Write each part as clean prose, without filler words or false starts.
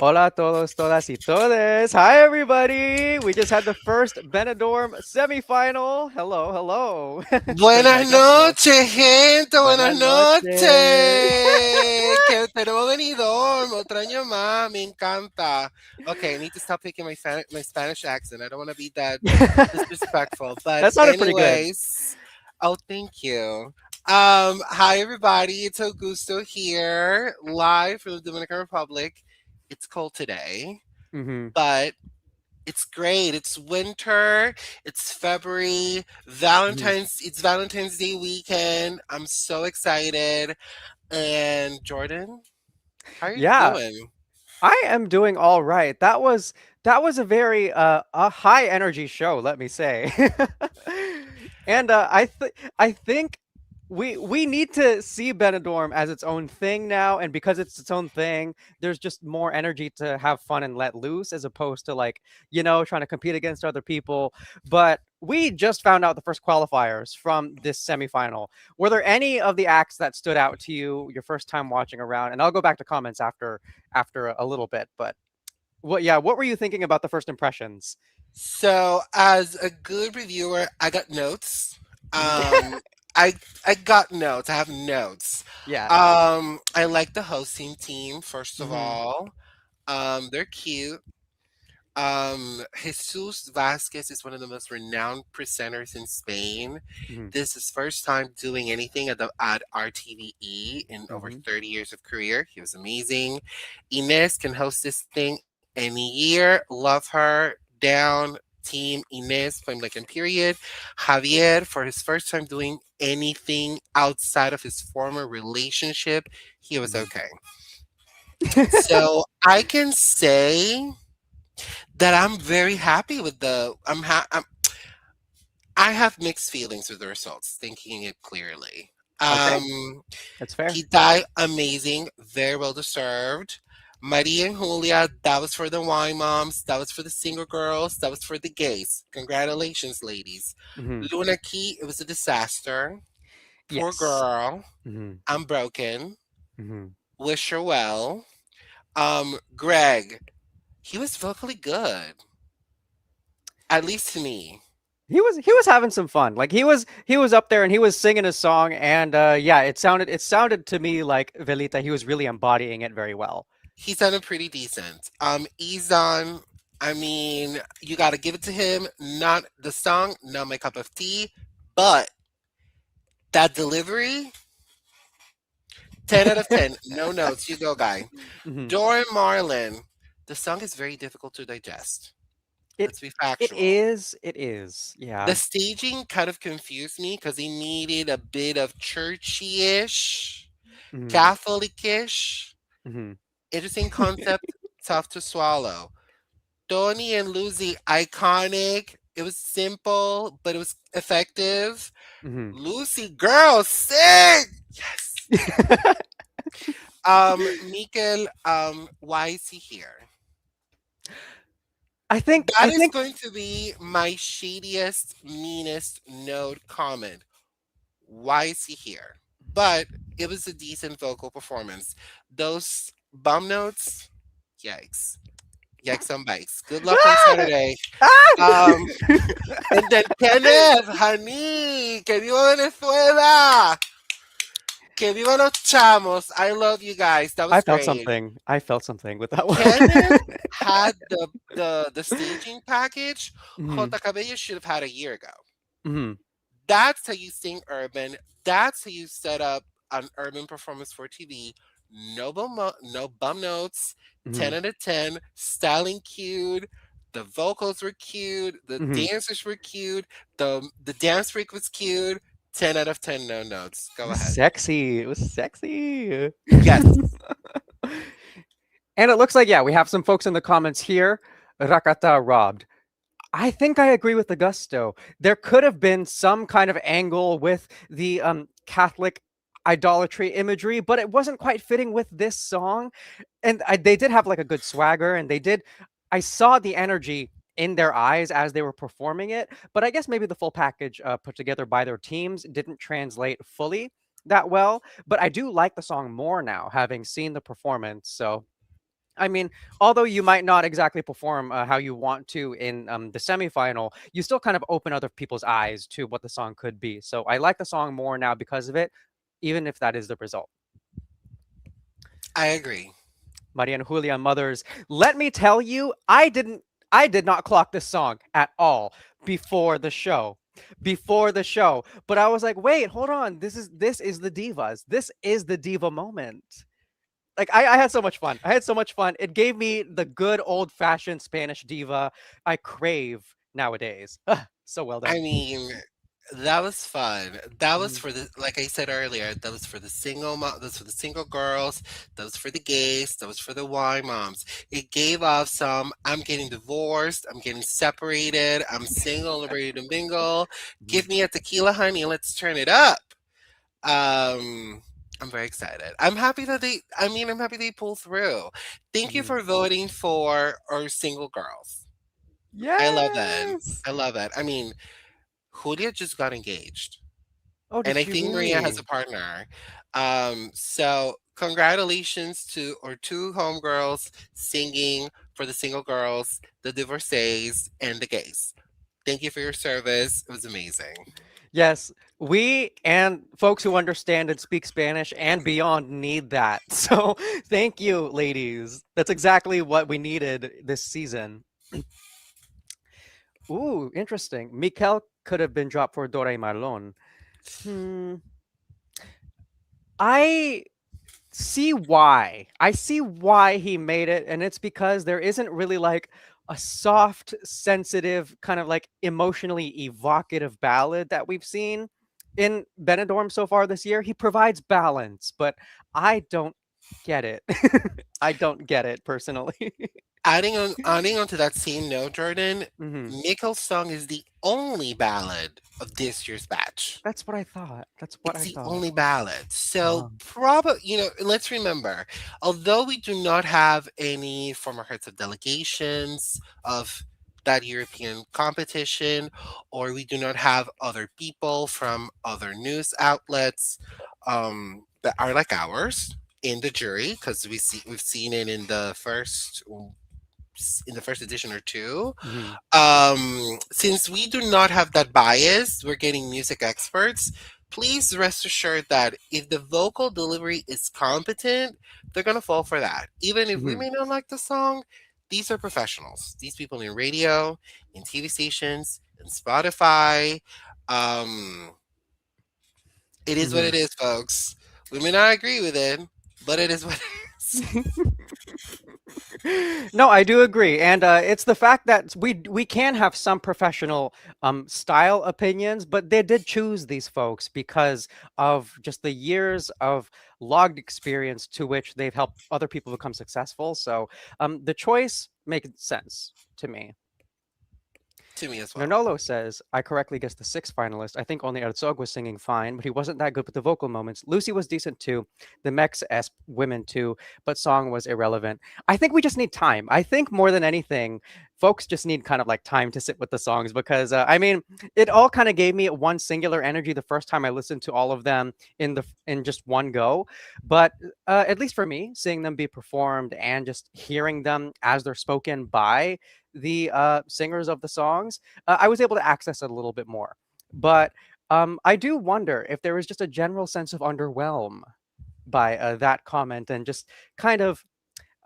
Hola a todos, todas y todes. Hi, everybody. We just had the first Benidorm semi-final. Hello, hello. Says my Buenas guest host. noches, gente, buenas Buenas noches. noches. Que tenemos Benidorm, otro año más, me encanta. Okay, I need to stop picking my Spanish accent. I don't want to be that disrespectful. But That sounded pretty good. anyways, oh, thank you. Hi everybody, it's Augusto here, live from the Dominican Republic. It's cold today, Hmm. but it's great. It's winter. It's February. Hmm. It's Valentine's Day weekend. I'm so excited. And Jordan, how are you Yeah, doing? I am doing all right. That was a very a high energy show, let me say. And I think we need to see Benidorm as its own thing now, and because it's its own thing, there's just more energy to have fun and let loose as opposed to like, trying to compete against other people. But we just found out the first qualifiers from this semifinal. Were there any of the acts that stood out to you your first time watching around? And I'll go back to comments after a little bit. But what were you thinking about the first impressions? So, as a good reviewer, I got notes. Mhm. Um, I got notes. I have notes. Yeah. I like the hosting team first of Hmm. all. They're cute. Jesus Vasquez is one of the most renowned presenters in Spain. Hmm. This is his first time doing anything at RTVE in over Hmm. 30 years of career. He was amazing. Inez can host this thing any year. Love her. Down. Team Inez, point blank and period. Javier, for his first time doing anything outside of his former relationship, he was Hmm. okay. So I can say that I'm very happy with I have mixed feelings with the results, thinking it clearly. Okay, Um, that's fair. Kitai, amazing, very well deserved. Maria and Julia, that was for the wine moms, that was for the single girls, that was for the gays. Congratulations, ladies. Hmm. Luna Key, it was a disaster. Poor Yes. girl. Hmm. I'm broken. Hmm. Wish her well. Greg, he was vocally good, at least to me. He was having some fun. Like he was up there and he was singing his song, and yeah, it sounded to me like Velita. He was really embodying it very well. He's done a pretty decent. Izan, I mean, you got to give it to him. Not the song, not my cup of tea, but that delivery, 10 out of 10. No notes. You go, guy. Hmm. Dora and Marlon, the song is very difficult to digest. It Let's be it factual. is it is The yeah. staging kind of confused me because he needed a bit of churchy ish, Hmm. Catholic ish. Hmm. Interesting concept, tough to swallow. Tony and Lucy, iconic. It was simple, but it was effective. Hmm. Lucy, girl, sing! Yes. Mikel, why is he here? I think That I is think going to be my shadiest, meanest note comment. Why is he here? But it was a decent vocal performance. Those bum notes, yikes. Yikes on bikes. Good luck on ah! Saturday. Ah! Um, and then Kenneth, honey, que viva Venezuela, que viva los chamos. I love you guys. That I was felt great. something. I felt something with that Kenneth one. had the staging package Hmm. Jota Cabello should have had a year ago. Hmm. That's how you sing urban. That's how you set up an urban performance for TV. No bum notes. Hmm. 10 out of 10. Styling cute. The vocals were cute. The Hmm. dancers were cute. The dance freak was cute. 10 out of 10. No notes. It Go was ahead. sexy. It was sexy. Yes. And it looks like, yeah, we have some folks in the comments here. Rakata robbed. I think I agree with Augusto. There could have been some kind of angle with the Catholic idolatry imagery, but it wasn't quite fitting with this song. And they did have like a good swagger, and they did. I saw the energy in their eyes as they were performing it, but I guess maybe the full package put together by their teams didn't translate fully that well. But I do like the song more now, having seen the performance. So I mean, although you might not exactly perform how you want to in the semifinal, you still kind of open other people's eyes to what the song could be. So I like the song more now because of it, even if that is the result. I agree. Maria and Julia Mothers. Let me tell you, I did not clock this song at all before the show. Before the show. But I was like, wait, hold on. This is the divas. This is the diva moment. Like I had so much fun. I had so much fun. It gave me the good old fashioned Spanish diva I crave nowadays. So well I done. mean, that was fun. That was Mhm. for the, like I said earlier, that was for the that was for the single girls, that was for the gays, that was for the Y moms. It gave off some, I'm getting divorced, I'm getting separated, I'm single and ready to mingle. Mhm. Give me a tequila, honey, and let's turn it up. Um, I'm very excited. I'm happy they pull through. Thank you Mhm. for voting for our single girls. I love that. Yes. I love that. I mean, Julia just got engaged, Oh, did and I she think Maria has really? a partner. So congratulations to our two homegirls singing for the single girls, the divorcees, and the gays. Thank you for your service. It was amazing. Yes, we and folks who understand and speak Spanish and beyond need that. So thank you, ladies. That's exactly what we needed this season. Ooh, interesting. Mikel could have been dropped for Dora and Marlon. Hmm. I see why. I see why he made it, and it's because there isn't really like a soft, sensitive, kind of like emotionally evocative ballad that we've seen in Benidorm so far this year. He provides balance, but I don't get it. I don't get it personally. Adding on to that same note, Jordan, Hmm. Mikel's song is the only ballad of this year's batch. That's what I thought. That's what It's I the thought. only ballad. So Um, probably, let's remember, although we do not have any former heads of delegations of that European competition, or we do not have other people from other news outlets that are like ours in the jury, because we've seen it in the first edition or two. mhm, Since we do not have that bias, we're getting music experts. Please rest assured that if the vocal delivery is competent, they're gonna fall for that. Even if we mhm, may not like the song, these are professionals. These people in radio, in TV stations, in Spotify. Um, it is what mhm. it is, folks. We may not agree with it, but it is what it is. No, I do agree, and it's the fact that we can have some professional style opinions, but they did choose these folks because of just the years of logged experience to which they've helped other people become successful. So the choice makes sense to me. To me as well. Nonolo says, I correctly guessed the sixth finalist. I think only Herzog was singing fine, but he wasn't that good with the vocal moments. Lucy was decent too. The Mex S women too, but song was irrelevant. I think we just need time. I think more than anything, folks just need kind of like time to sit with the songs because I mean, it all kind of gave me one singular energy the first time I listened to all of them in just one go. But at least for me, seeing them be performed and just hearing them as they're spoken by the singers of the songs, I was able to access it a little bit more. But I do wonder if there was just a general sense of underwhelm by that comment and just kind of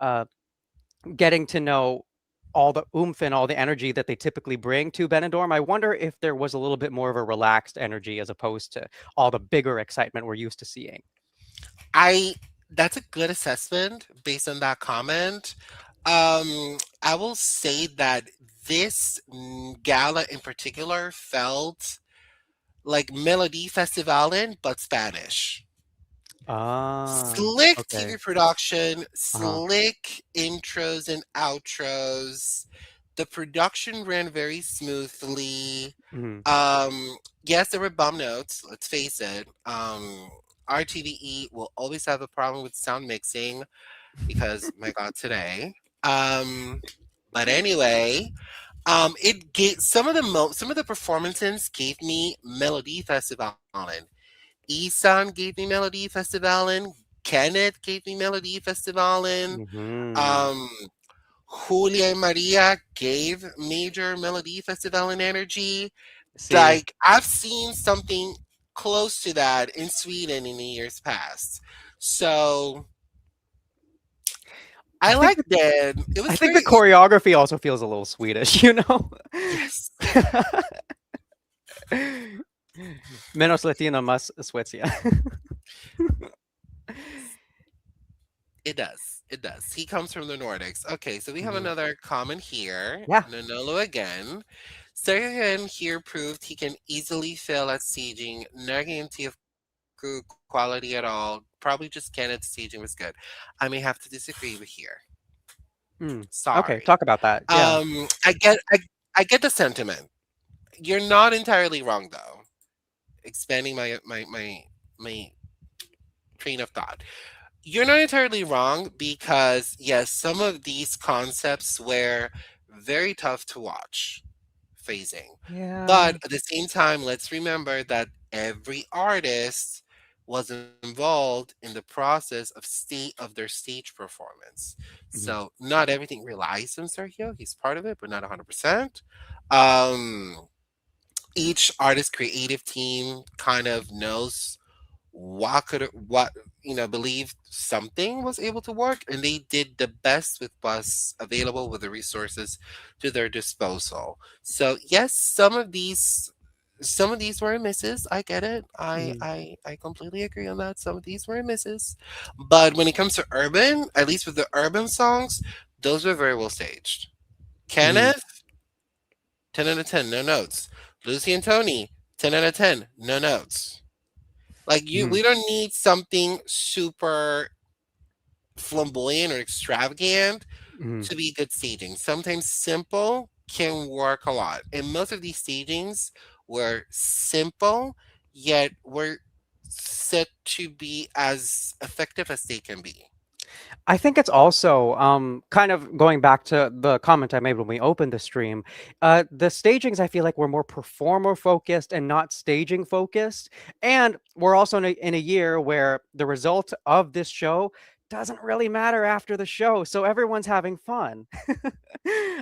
uh, getting to know all the oomph and all the energy that they typically bring to Benidorm. I wonder if there was a little bit more of a relaxed energy as opposed to all the bigger excitement we're used to seeing. I That's a good assessment based on that comment. I will say that this gala in particular felt like Melody Festivalen, but Spanish. Ah, Slick okay. TV production, Uh-huh. slick intros and outros. The production ran very smoothly. Hmm. Yes, there were bum notes. Let's face it. RTVE will always have a problem with sound mixing because, my God, today. Um, but anyway, it gave some of the performances gave me Melody Festivalen. Isan gave me Melody Festivalen. Kenneth gave me Melody Festivalen. Hmm. Um, Julia and Maria gave major Melody Festivalen energy. See, Like, I've seen something close to that in Sweden in the years past. So I I think liked the it. It I was think the very choreography also feels a little Swedish, you know? yes. Menos Latino, más Suecia. It does. It does. He comes from the Nordics. Okay, so we have Mhm. another comment here. Yeah. Nonolo again. Sergen here proved he can easily fail at staging. No guarantee of crew quality at all. Probably just Kenneth's staging was good. I may have to disagree with here. Mm. Okay, Sorry. talk about that. Yeah. I get the sentiment. You're not entirely wrong though. Expanding my train of thought. You're not entirely wrong because yes, some of these concepts were very tough to watch phasing. Yeah. But at the same time, let's remember that every artist was involved in the process of their stage performance. Mhm. So not everything relies on Sergio. He's part of it, but not 100%. Um, each artist creative team kind of knows what believed something was able to work, and they did the best with what's available with the resources to their disposal. So yes, some of these were misses. I get it. I Mhm. I I completely agree on that. Some of these were misses, but when it comes to urban, at least with the urban songs, those were very well staged. Mhm. Kenneth, 10 out of 10, no notes. Lucy and Tony, 10 out of 10, no notes. Like Mhm. we don't need something super flamboyant or extravagant Mhm. to be good staging. Sometimes simple can work a lot. And most of these stagings were simple, yet were set to be as effective as they can be. I think it's also kind of going back to the comment I made when we opened the stream. The stagings I feel like were more performer focused and not staging focused, and we're also in a year where the result of this show doesn't really matter after the show, so everyone's having fun.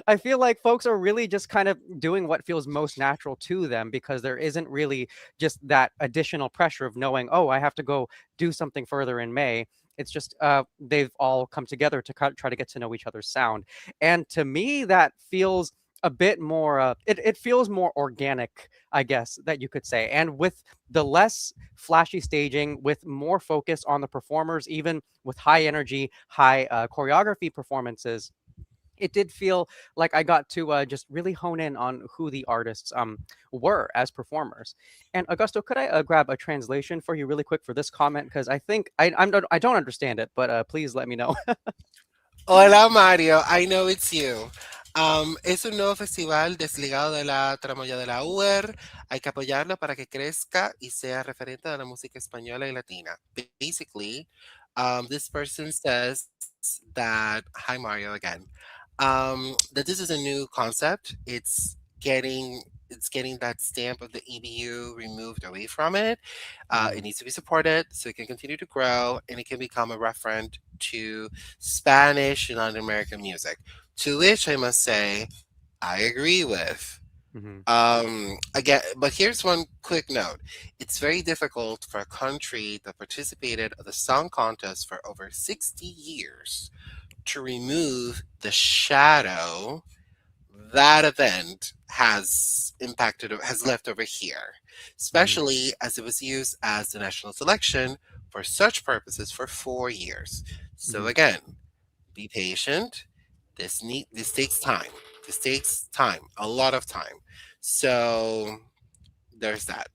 I feel like folks are really just kind of doing what feels most natural to them because there isn't really just that additional pressure of knowing, oh, I have to go do something further in May. It's just they've all come together to try to get to know each other's sound, and to me that feels a bit more. It feels more organic, I guess that you could say, and with the less flashy staging, with more focus on the performers, even with high energy, high choreography performances, it did feel like I got to just really hone in on who the artists were as performers. And Augusto, could I grab a translation for you really quick for this comment because I think I don't understand it, but please let me know. Hola Mario, I know it's you. Es un nuevo festival desligado de la tramoya de la UR. Hay que apoyarlo para que crezca y sea referente a la música española y latina. Basically, this person says that, hi Mario again, that this is a new concept. It's getting that stamp of the EBU removed away from it. It Mhm, needs to be supported so it can continue to grow and it can become a referent to Spanish and Latin American music. To which I must say, I agree with. mhm, Again, but here's one quick note. It's very difficult for a country that participated at the song contest for over 60 years to remove the shadow that event has left over here, mhm, especially as it was used as the national selection for such purposes for 4 years. So mhm. again, be patient. This takes time. This takes time, a lot of time. So there's that.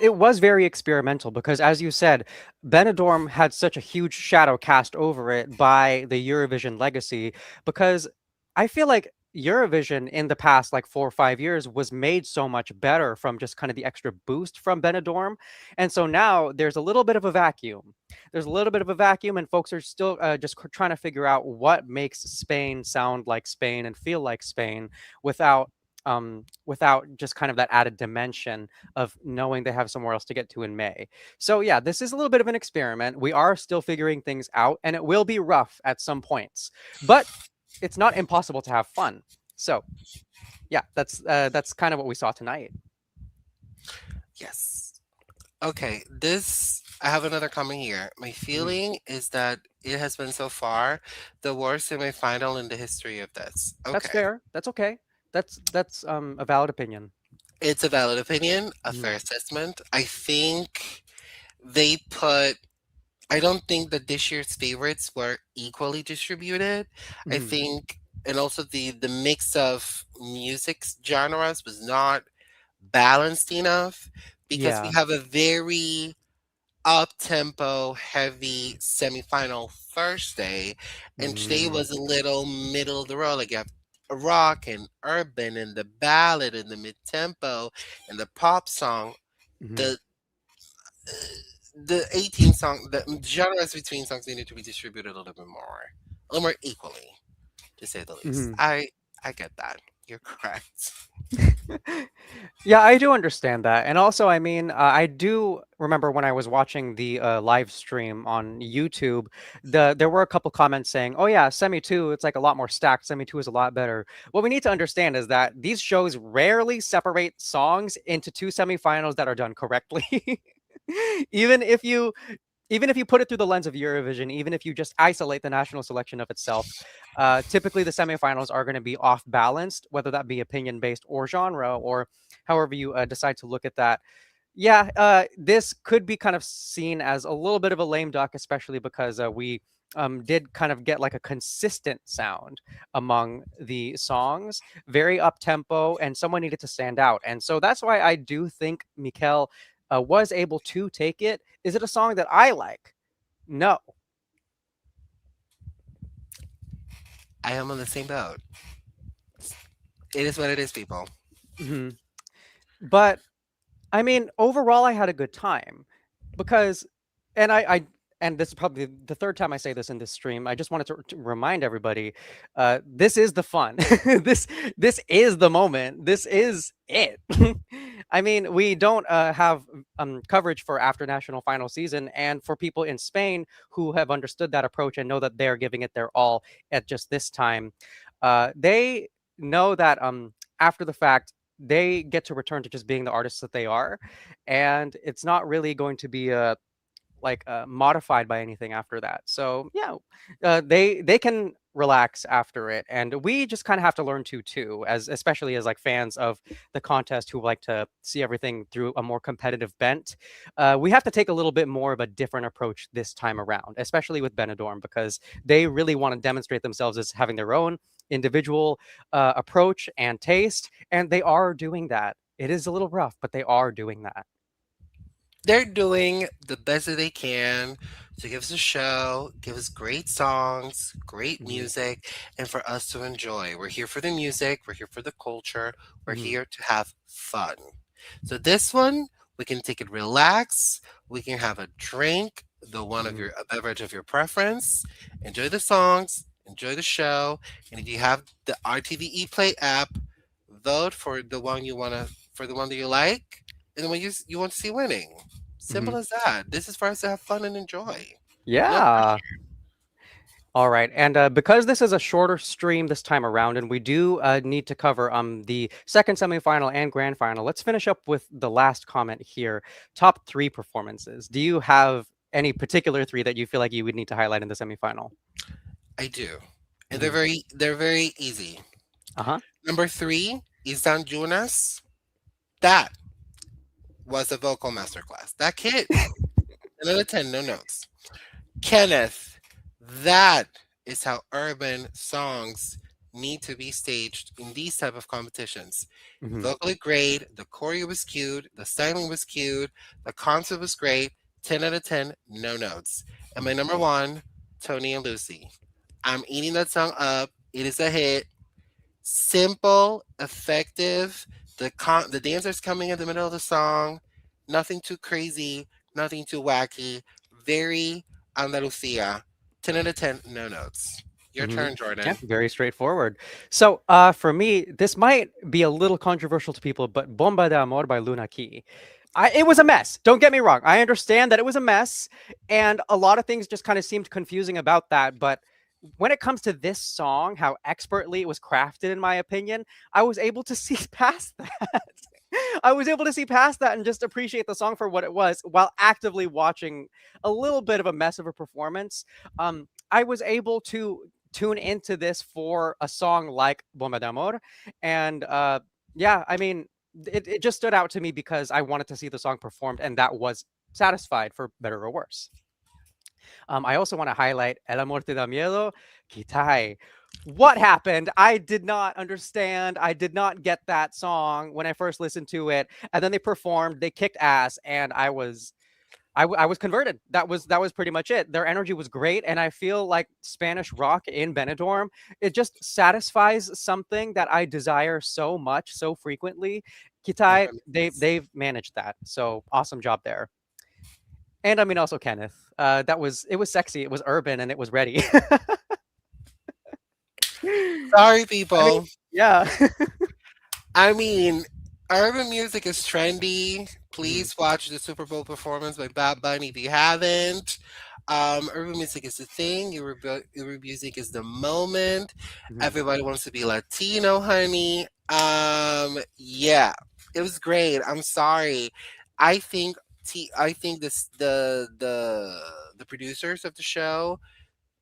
It was very experimental because, as you said, Benidorm had such a huge shadow cast over it by the Eurovision legacy. Because I feel like Eurovision in the past like 4 or 5 years was made so much better from just kind of the extra boost from Benidorm, and so now there's a little bit of a vacuum. There's a little bit of a vacuum, and folks are still just trying to figure out what makes Spain sound like Spain and feel like Spain without without just kind of that added dimension of knowing they have somewhere else to get to in May. So yeah, this is a little bit of an experiment. We are still figuring things out, and it will be rough at some points, but it's not impossible to have fun. So yeah, that's kind of what we saw tonight. Yes. Okay, this I have another comment here. My Mhm. feeling is that it has been so far the worst semifinal in the history of this. That's Okay. fair. That's okay. That's a valid opinion. It's a valid opinion, a Mhm. fair assessment. I think they put I don't think that this year's favorites were equally distributed. I Mhm. think and also the mix of music genres was not balanced enough because we Yeah. have a very up tempo heavy semifinal Thursday, and today Mhm. was a little middle of the road. Like you have rock and urban and the ballad and the mid tempo and the pop song. Mhm. The the 18 song the genres between songs needed to be distributed a little more equally, to say the least. Mhm. I get that. You're correct. Yeah, I do understand that. And also, I mean, I do remember when I was watching the live stream on YouTube, there were a couple comments saying, "Oh yeah, Semi 2, it's like a lot more stacked. Semi 2 is a lot better." What we need to understand is that these shows rarely separate songs into two semifinals that are done correctly. Even if you even if you put it through the lens of Eurovision, even if you just isolate the national selection of itself, typically the semifinals are going to be off balanced, whether that be opinion based or genre, or however you decide to look at that. Yeah, this could be kind of seen as a little bit of a lame duck, especially because we did kind of get like a consistent sound among the songs, very up tempo, and someone needed to stand out. And so that's why I do think Mikel was able to take it. Is it a song that I like? No. I am on the same boat. It is what it is, people. Hmm. But I mean, overall, I had a good time because, and and this is probably the third time I say this in this stream. I just wanted to remind everybody, this is the fun. this this is the moment. This is it. I mean, we don't have coverage for after national final season, and for people in Spain who have understood that approach and know that they're giving it their all at just this time, they know that after the fact they get to return to just being the artists that they are, and it's not really going to be modified by anything after that. So yeah, they can relax after it, and we just kind of have to learn to too, as especially as like fans of the contest who like to see everything through a more competitive bent. We have to take a little bit more of a different approach this time around, especially with Benidorm, because they really want to demonstrate themselves as having their own individual approach and taste, and they are doing that. It is a little rough, but they are doing that. They're doing the best that they can to give us a show, give us great songs, great Hmm. music, and for us to enjoy. We're here for the music, we're here for the culture, we're Hmm. here to have fun. So this one, we can take it relax, we can have a drink, the one of Hmm. your a beverage of your preference, enjoy the songs, enjoy the show, and if you have the RTVE Play app, vote for the one you want to for the one that you like and the one you want to see winning. Hmm. Simple as that. This is for us to have fun and enjoy. No Yeah. pressure. All right, and because this is a shorter stream this time around, and we do need to cover the second semifinal and grand final, let's finish up with the last comment here. Top three performances. Do you have any particular three that you feel like you would need to highlight in the semifinal? I do. And Hmm. they're very easy. Uh huh. Number three, Izan Llunas. That was a vocal masterclass. That kid. 10 out of 10, no notes. Kenneth. That is how urban songs need to be staged in these type of competitions. Hmm. Vocally great, the choreo was cute, the styling was cute, the concept was great. 10 out of 10, no notes. And my number one, Tony and Lucy. I'm eating that song up. It is a hit. Simple, effective. The dancers coming in the middle of the song. Nothing too crazy, nothing too wacky. Very Andalusia. 10 out of 10, no notes. Your Mhm. turn, Yeah, Jordan. very straightforward. So, for me, this might be a little controversial to people, but Bomba de Amor by Luna Key. It was a mess. Don't get me wrong. I understand that it was a mess, and a lot of things just kind of seemed confusing about that. But when it comes to this song, how expertly it was crafted, in my opinion, I was able to see past that. I was able to see past that and just appreciate the song for what it was while actively watching a little bit of a mess of a performance. I was able to tune into this for a song like Bomba de Amor. And yeah, I mean, it just stood out to me because I wanted to see the song performed, and that was satisfied for better or worse. I also want to highlight El Amor Te Da Miedo, Kitai. What happened? I did not understand. I did not get that song when I first listened to it. And then they performed, they kicked ass, and I was converted. That was pretty much it. Their energy was great, and I feel like Spanish rock in Benidorm, it just satisfies something that I desire so much, so frequently. It Kitai, really is. they've managed that. So awesome job there. And I mean also Kenneth. It was sexy, it was urban, and it was ready. Sorry, I mean, people. yeah. I mean, urban music is trendy. Mhm, Please watch the Super Bowl performance by Bad Bunny if you haven't. Urban music is the thing. Urban music is the moment. mhm, Everybody wants to be Latino, honey. Yeah, it was great. I'm sorry. I think I think the producers of the show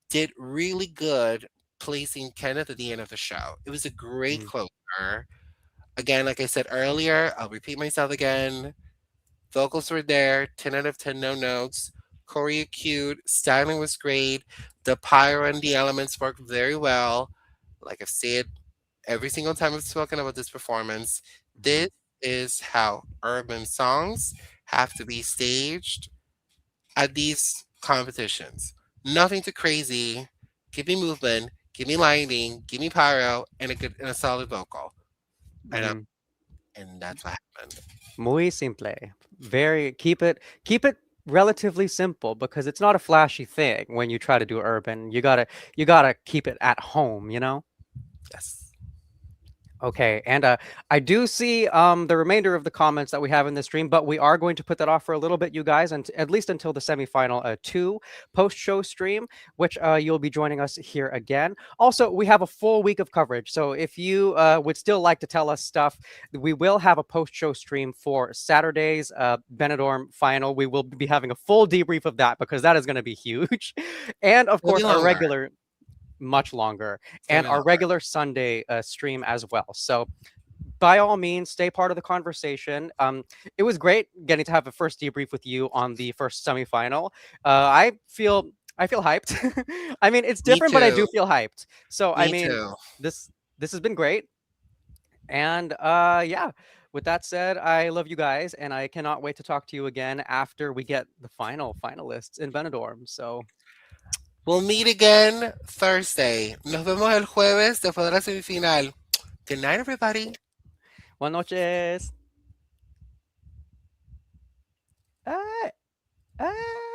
did really good placing Kenneth at the end of the show. It was a great mhm, closer. Again, like I said earlier, I'll repeat myself again. Vocals were there, 10 out of 10, no notes. Choreo cute, styling was great. The pyro and the elements worked very well. Like I've said every single time I've spoken about this performance, mhm, this is how urban songs have to be staged at these competitions. Nothing too crazy. Give me movement, give me lighting, give me pyro, and a solid vocal. And mhm. and that's what happened. Muy simple. Very keep it relatively simple because it's not a flashy thing when you try to do urban. You gotta keep it at home, you know? Yes. Okay, and I do see the remainder of the comments that we have in this stream, but we are going to put that off for a little bit, you guys, and at least until the semifinal two post-show stream, which you'll be joining us here again. Also, we have a full week of coverage, so if you would still like to tell us stuff, we will have a post-show stream for Saturday's Benidorm final. We will be having a full debrief of that because that is going to be huge, and of It'll be course our longer. regular much longer, It's gonna and be our longer. regular Sunday stream as well. So by all means, stay part of the conversation. It was great getting to have a first debrief with you on the first semifinal. I feel hyped. I mean, it's Me different, but I do too. feel hyped. So I Me mean, too. this this has been great, and yeah. With that said, I love you guys, and I cannot wait to talk to you again after we get the finalists in Benidorm. So, We'll meet again Thursday. Nos vemos el jueves después de la semifinal. Good night, everybody. buenas noches. Ah, ah.